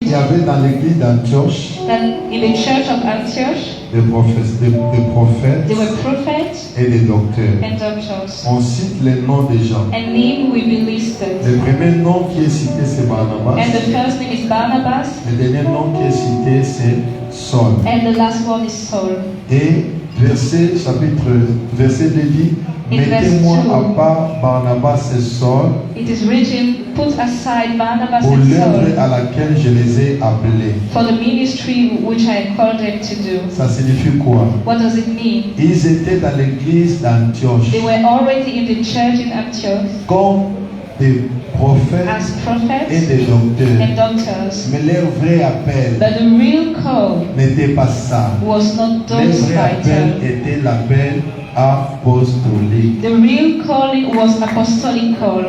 Il y avait dans l'église d'Antioche that in the church of Antioch des prophètes there were prophets et des docteurs. and doctors. On cite les noms des gens. And name will be listed. Le premier nom qui est cité, c'est Barnabas. And the first name is Barnabas. Le dernier nom qui est cité, c'est Saul. And the last one is Saul. Et verset 2 dit, mettez-moi à part Barnabas et Saul It is written, put aside Barnabas pour and l'œuvre Saul à laquelle je les ai appelés. for the ministry which I called them to do. Ça signifie quoi? What does it mean? Ils étaient dans l'église d'Antioche They were already in the church in Antioch comme des prophètes as et prophets des docteurs. and doctors. Mais leur vrai appel But the real call n'était pas ça. was not Leur those vrai appel titles. était l'appel apostolique. The real calling was apostolic call.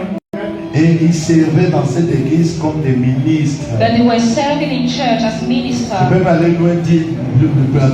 Et ils servaient dans cette église comme des ministres. That they were serving in church as Je peux ministers. même aller loin dire,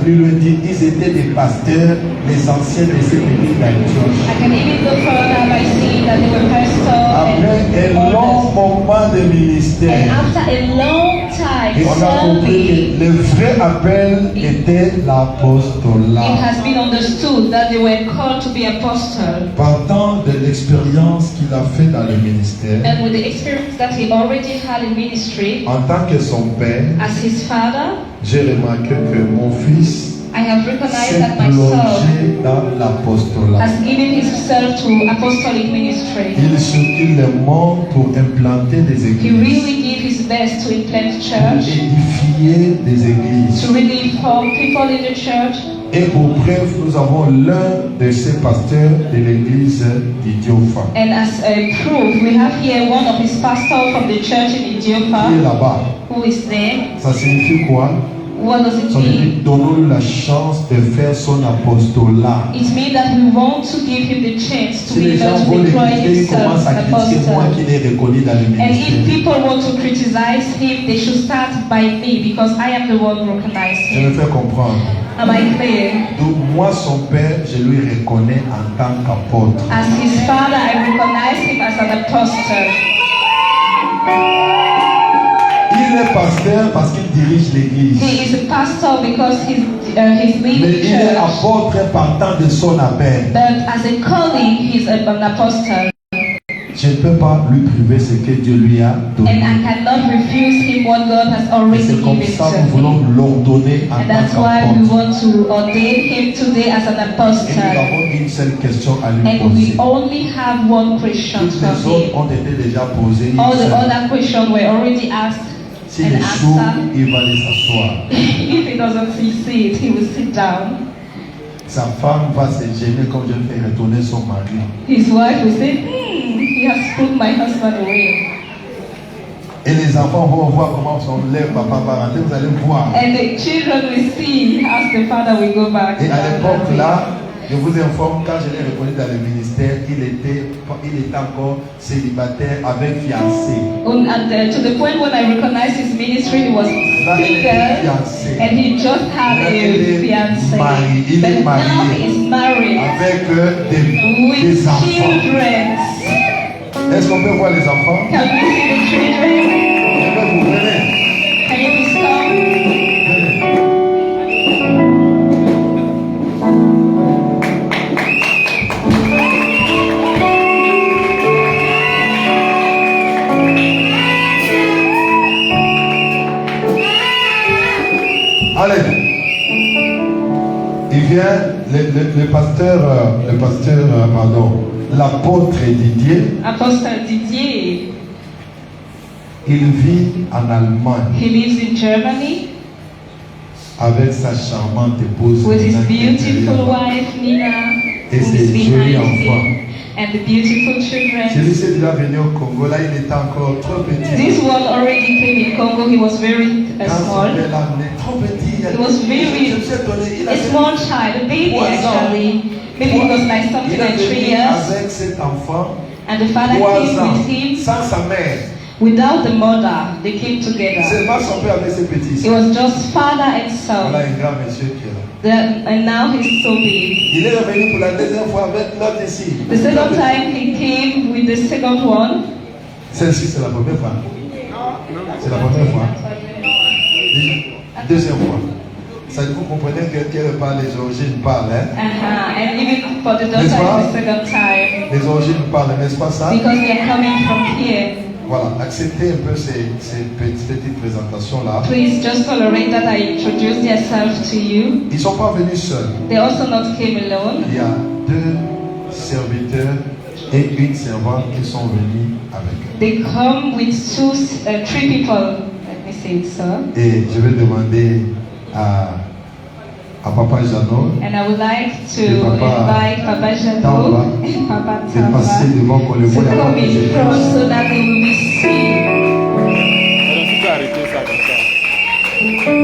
plus loin dire, ils étaient des pasteurs, les anciens de cette église d'Antioche. I can even go further by saying that they were pastors Après and un long others. moment de And ministère, after a long time et on a compris serving, que le vrai appel était it l'apostolat. has been understood that they were called to be apostles. Partant de l'expérience qu'il a fait dans le ministère, And with the experience that he already had in ministry, en tant que son père, as his father, j'ai remarqué que mon fils I have recognized s'est that my son plongé dans l'apostolat. has given himself to apostolic ministry. Il soutient le monde pour implanter des He églises, really gave his best to implant pour church, édifier des églises. to really inform people in the church. Et pour preuve, nous avons l'un de ces pasteurs de l'église d'Idiofa And as a proof, we have here one of his pastors from the church in qui est Idiofa là-bas. who is there. Ça signifie quoi? What does it Ça mean? signifie donnons-lui la chance de faire son apostolat. It means that we want to give him the chance to Si be les gens able to vont deploy l'écouter, ils himself commencent as à an critiquer moi apostle. qui l'ai reconnu dans le And if ministère. people want to criticize him, they should start by me because I am the one who recognized Je me him. fais comprendre. Am I clear? Donc moi, son père, je lui reconnais en tant qu'apôtre. As his father, I recognize him as an apostle. Il est pasteur parce qu'il dirige l'église. He is a pastor because he's Mais leading il est church. apôtre partant de son appel. But as a calling, he's an apostle. Je ne peux pas lui priver ce que Dieu lui a And donné. I cannot refuse him what God has Et already c'est comme given ça que to nous voulons him. l'ordonner en And that's tant why we qu'apôtre. want to ordain him today as an Et nous apostle. avons une seule question à lui And poser. we only have one question Toutes from les autres him. ont été déjà posées. Une All the seule. other questions were already asked S'il and échoue, answered. il va aller s'asseoir. If he doesn't succeed, he will sit down. Sa femme va se gêner comme je fais retourner son mari. His wife will say, he has put my husband away. Et les enfants vont voir comment leur papa va rentrer. Vous allez voir. And the children will see as the father will go back. Et à l'époque là, je vous informe, quand je l'ai reconnu dans le ministère, il était encore célibataire avec fiancé. And to the point when I recognized his ministry, he was single and he just had a fiancé. But now he is married Avec with des enfants. children. Est-ce qu'on peut voir les enfants? Can we see the children? Vous venez. Can you please come? Allez. Il vient, le pasteur, l'apôtre Didier, Apostle Didier, il vit en Allemagne he lives in Germany avec sa charmante épouse with his Nina, qui est beautiful derrière. wife Nina, Et who ses is jolis behind enfants. him, and the beautiful children. Celui-ci est déjà venu au Congo, là il était encore trop petit. This one already came in Congo. He was very Quand son small. père l'a amené, trop petit. He was very Je me suis étonné, il a avait small child, a baby 3 ans. actually. Maybe it was like something Il a like 3 venu years. avec cet enfant, And the father 3 came ans, with him sans sa mère. without the mother. They came together. Seulement son père avec ses petits. It was just father and son. Voilà un grand monsieur qui est là. And now he's so big. Il est revenu pour la deuxième fois avec l'autre ici. The second time he came with the second one. Celle-ci, c'est la première fois. C'est la première fois. Deuxième fois. Ça, vous comprenez qu'elle parle, les origines parlent, hein? And even for the N'est-ce daughter, pas? it's the second time. Les origines parlent, n'est-ce pas ça? Because they are coming from here. Voilà, acceptez un peu ces petites présentations-là. Please just tolerate that I introduce themselves to you. Ils ne sont pas venus seuls. They also not came alone. Il y a 2 serviteurs et une servante qui sont venus avec eux. They come with 3 people. Let me say it so. Et je vais demander à Papa Jano And I would like to Et Papa invite Papa Jano Tamba and Papa de passer Tamba devant qu'on le to voie avant come que in je front prie. so that they will be seen.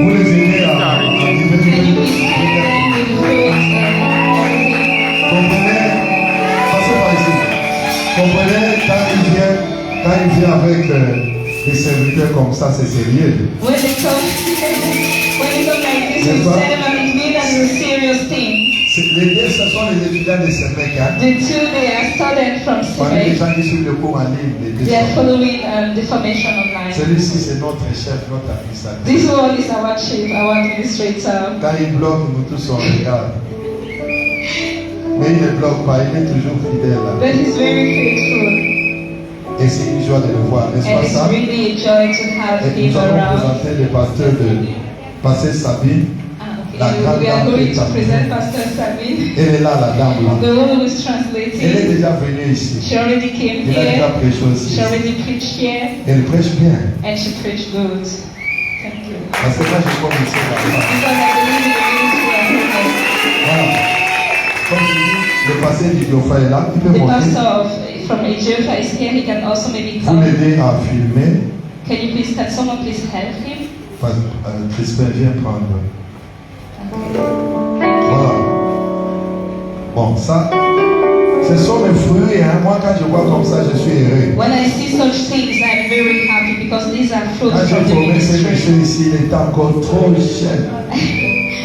Vous les aidez à Can you please help them with food and comprenez, passez par ici. Comprenez, quand il vient avec des serviteurs comme ça, c'est sérieux. when they come like this, N'est-ce we pas? tell them and it means a serious thing. Les deux, ce sont les étudiants de CEPEC. Hein? The 2 they are students from Parmi les CIMEC. gens qui suivent le cours en ligne, les deux They are sont. following the formation online. Celui-ci, c'est notre chef, notre administrateur. This one is our chief, our administrator. Quand il bloque, nous tous on regarde. Mais il ne bloque pas, il est toujours fidèle. Là. But he's very faithful. Et c'est une joie de le voir, n'est-ce And pas it's ça? really a joy to have Et him nous allons around. présenter le pasteur de Pasteur Sabine. La Okay. grande We are dame going qui est to amenée. present Pastor Sabine, Elle est là, la dame the là. one who is Elle est translating. déjà venue ici. She already came Elle a déjà here. prêché aussi. She already preached here, Elle prêche bien. and she preached good. Thank you. Parce que moi je commence ici là. Because I believe in the ministry of holiness. Voilà. Comme je dis, le pasteur d'Idiofa est là. Il peut The monter. pastor from Ethiopia is here. He can also maybe Vous come. l'aidez à filmer. Can someone please help him? Crispin, viens prendre. Okay. Voilà. Bon, ça, ce sont mes fruits. Hein. Moi, quand je vois comme ça, je suis heureux. When I see such things, I'm very happy because these are Quand fruits j'ai from the trouvé ce ministry. monsieur ici, il était encore trop jeune.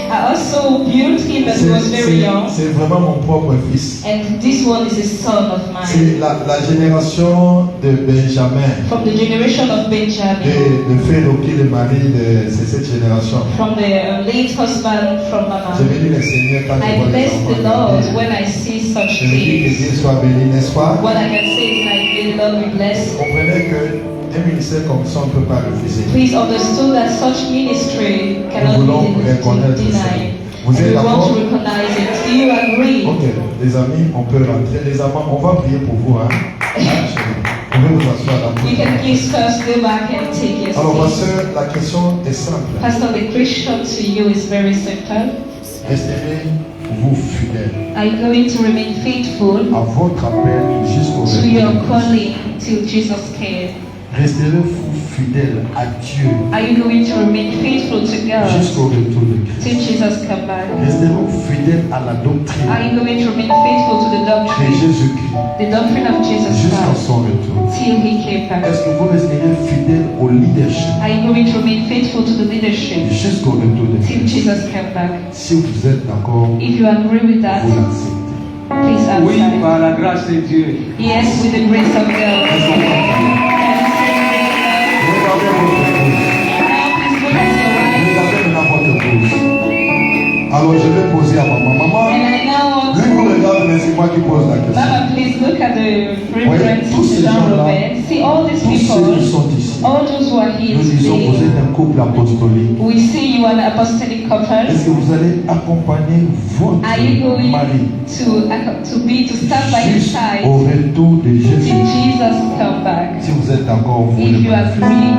I also built him as he was very young, C'est vraiment mon propre fils. and this one is a son of mine. C'est la génération de Benjamin. From the generation of Benjamin, De Pharaoh qui est le mari de c'est cette génération. from the late husband from Je Mama. bénis le Seigneur quand je I vois les bless the enfants. Lord when I see such Je me dis que things. Dieu soit béni, n'est-ce pas? What I can say is like, may the Lord be blessed. Comprenez que un ministère comme ça, on ne peut pas refuser. Please understand that such ministry Nous cannot voulons be reconnaître ça. denied. Vous And êtes we want d'accord? to recognize it. Do you agree? Ok, les amis, on peut rentrer. Les amants, on va prier pour vous. Hein? Chérie. Vous pouvez vous asseoir dans You can le please first go back and take your Alors, ma seat. soeur, la question est simple. Pastor, the question to you is very simple. Resterez-vous fidèle Are you going to remain faithful à votre appel jusqu'au to your retour? calling till Jesus came? Resterez-vous fidèle à Dieu Are you going to remain faithful to God jusqu'au retour de Christ? till Jesus come back? Resterez-vous fidèle à la doctrine Are you going to remain faithful to the de doctrine, Jésus-Christ the doctrine of Jesus jusqu'à Christ son retour? till He came back? Est-ce que vous resterez fidèle au leadership Are you going to remain faithful to the leadership jusqu'au retour de till Christ? Jesus come back? Si vous êtes d'accord, If you agree with that, vous l'acceptez. please Oui, answer. par la grâce de Dieu. Yes, with the grace of God. Est-ce qu'on peut prier? Regardez votre épouse. Now please look at your wife. Regardez maintenant votre épouse. Alors je vais poser à maman. Maman, And I now want lui vous regarde, mais c'est moi qui pose la question. Mama, please look at the Reverend tous ces Jean gens-là, Robert. See all these Tous ceux people, qui sont ici, all those who are here nous disons vous today. êtes un couple apostolique. We see you an apostolic couple. Est-ce que vous allez accompagner votre Are you going mari to stand by his side jusqu'au retour de till Jésus? Jesus come back? Si vous êtes d'accord, vous If le you faites. agree,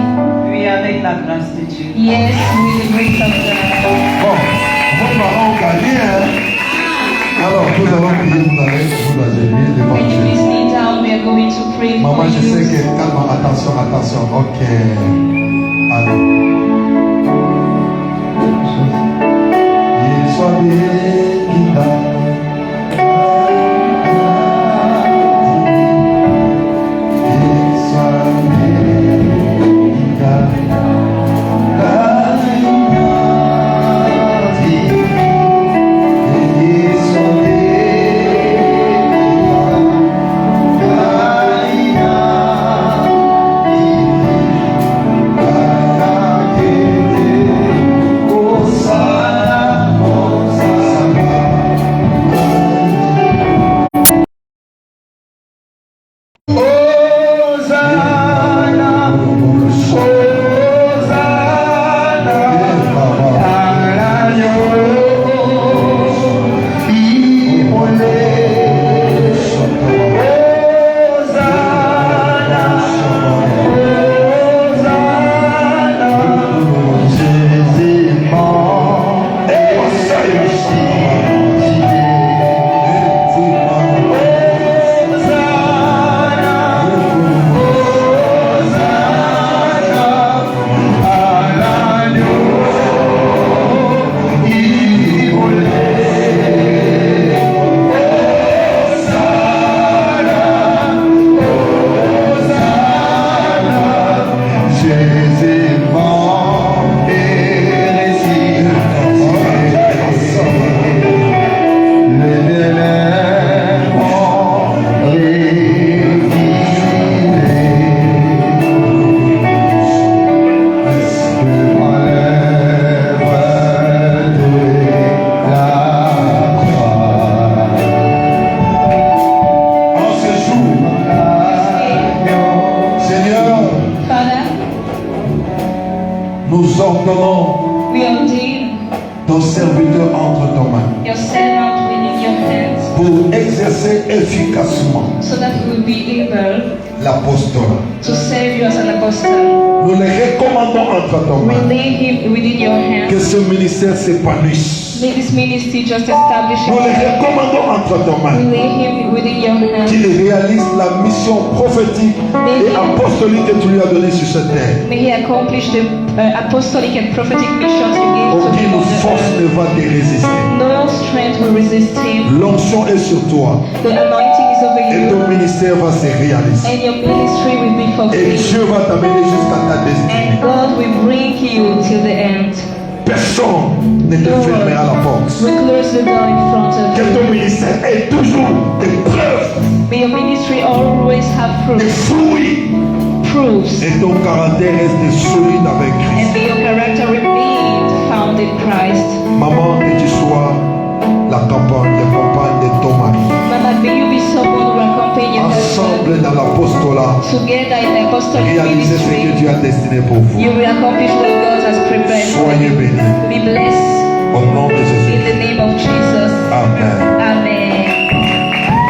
Oui, avec la grâce de Dieu. yes, with the grace of God. Bon, vos parents ont gagné, hein? Alors, nous allons prier, vous allez vous agenouiller devant Can you Dieu. please kneel down? We are going to pray Maman, for je sais you. que calme, attention. Ok. Allez. Il soit béni là. Il soit béni là. Nous ordonnons We ordain ton serviteur entre tes mains your servant within your hands, pour exercer efficacement so that we will be able l'apostolat. to serve you as an apostle. Nous les recommandons entre tes We mains. lay him within your hands. Que ce ministère s'épanouisse. May this ministry just establish Nous les him. recommandons entre tes We mains. lay him within your hands. Qu'il réalise la mission prophétique et apostolique que tu lui as donnée sur cette terre. May he accomplish the apostolic and prophetic missions you gave to Aucune him on the force earth. ne va te résister. No strength will resist him. L'onction est sur toi. The anointing is over Et you, ton ministère va se réaliser. and your ministry will be Et fulfilled. Dieu va t'amener jusqu'à ta destinée. And God will bring you till the end. Personne ne te fermera la porte. We close the door in front of Que you. ton ministère ait toujours des preuves, May your ministry always have des fruits, fruits. Et ton caractère reste solide avec and Christ. may your character remain found in Christ. Maman, que tu sois la compagne de ton mari. Mama, may you be someone who accompany your husband Ensemble dans l'apostolat, together in the apostolic réalisez ce que ministry. Dieu a destiné pour vous. You will accomplish what God has prepared for Soyez you. bénis. Be blessed Au nom de in Jésus. the name of Jesus. Amen. Amen.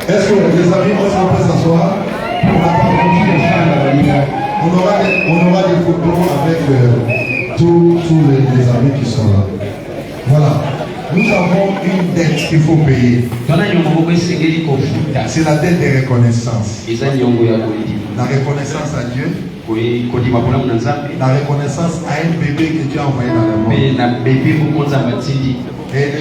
Est-ce que les amis, est-ce qu'on peut s'asseoir? On n'a pas entendu le chant à la lumière. On aura des photos avec tous les amis qui sont là. Voilà. Nous avons une dette qu'il faut payer. C'est la dette de reconnaissance. La reconnaissance à Dieu. La reconnaissance à un bébé que Dieu a envoyé dans le monde. Et